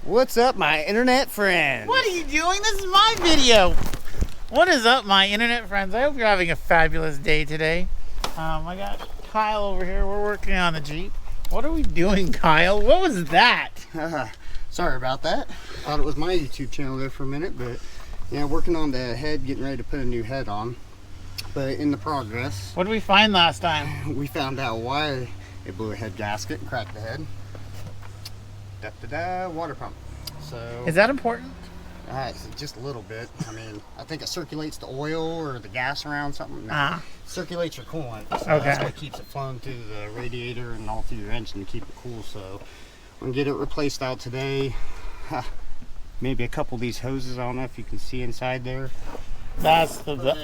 What's up, my internet friends? What are you doing? This is my video. What is up, my internet friends? I hope you're having a fabulous day today. I got Kyle over here. We're working on the Jeep. What are we doing, Kyle? What was that? Sorry about that. Thought it was my YouTube channel there for a minute, but yeah, working on the head, getting ready to put a new head on. But in the progress, What did we find last time? we found out why it blew a head gasket and cracked the head. Water pump. So Is that important? just a little bit. I mean, I think it circulates the oil or the gas around something. No, circulates your coolant. So Okay. That's what keeps it flowing through the radiator and all through your engine to keep it cool. So I'm gonna get it replaced out today. Maybe a couple of these hoses. I don't know if you can see inside there. That's the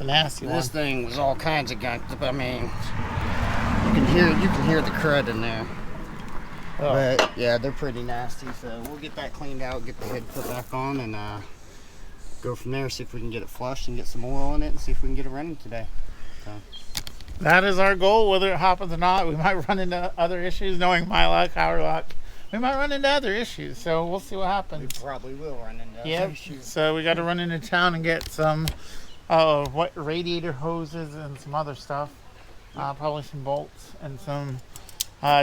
nasty one. This thing was all kinds of gunk. I mean, you can hear the crud in there. Oh. But yeah, they're pretty nasty. So we'll get that cleaned out, get the head put back on, and go from there. See if we can get it flushed and get some oil in it, and see if we can get it running today. So. That is our goal, whether it happens or not. We might run into other issues, knowing my luck, our luck. We might run into other issues, so we'll see what happens. We probably will run into other issues. So we got to run into town and get some radiator hoses and some other stuff. Probably some bolts and some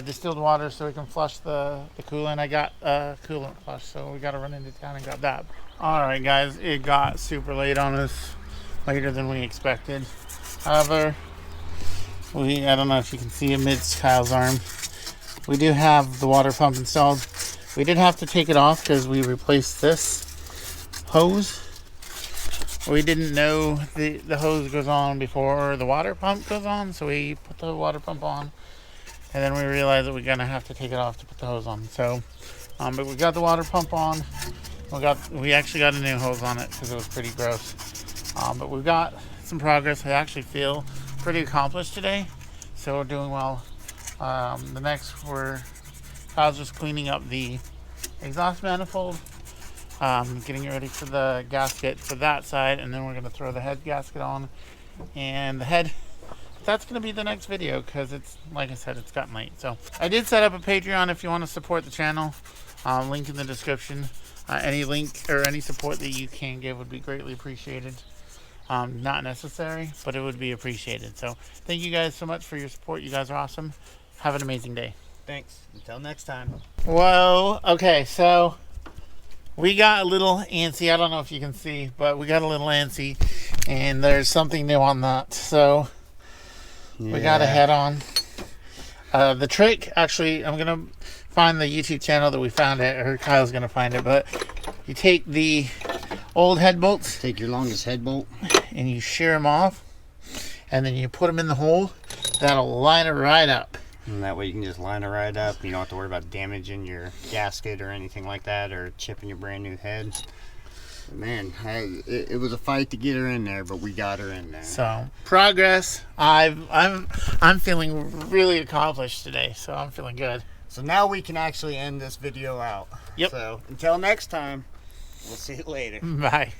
distilled water so we can flush the coolant. I got coolant flush, so we got to run into town and got that. All right, guys, it got super late on us, later than we expected. However, I don't know if you can see amidst Kyle's arm, we do have the water pump installed. We did have to take it off because we replaced this hose. We didn't know the hose goes on before the water pump goes on, so we put the water pump on, and then we realized that we're gonna have to take it off to put the hose on. So, but we got the water pump on. We actually got a new hose on it because it was pretty gross. But we've got some progress. I actually feel pretty accomplished today, so we're doing well. The next, Kyle's just cleaning up the exhaust manifold, getting ready for the gasket for that side, and then we're going to throw the head gasket on. And the head, that's going to be the next video because it's, like I said, it's gotten late. So I did set up a Patreon if you want to support the channel. Link in the description. Any link or any support that you can give would be greatly appreciated. Not necessary, but it would be appreciated. So thank you guys so much for your support. You guys are awesome. Have an amazing day. Thanks. Until next time. Whoa. Okay, so we got a little antsy. I don't know if you can see, but we got a little antsy, and there's something new on that. So we got to head on. The trick, actually, I'm going to find the YouTube channel that we found it, or Kyle's going to find it, but you take the old head bolts. Take your longest head bolt. And you shear them off, and then you put them in the hole. That'll line it right up. And that way you can just line it right up. You don't have to worry about damaging your gasket or anything like that, or chipping your brand new head. Man, it was a fight to get her in there, but we got her in there. So progress. I'm feeling really accomplished today, so I'm feeling good. So now we can actually end this video out. Yep. So until next time, we'll see you later. Bye.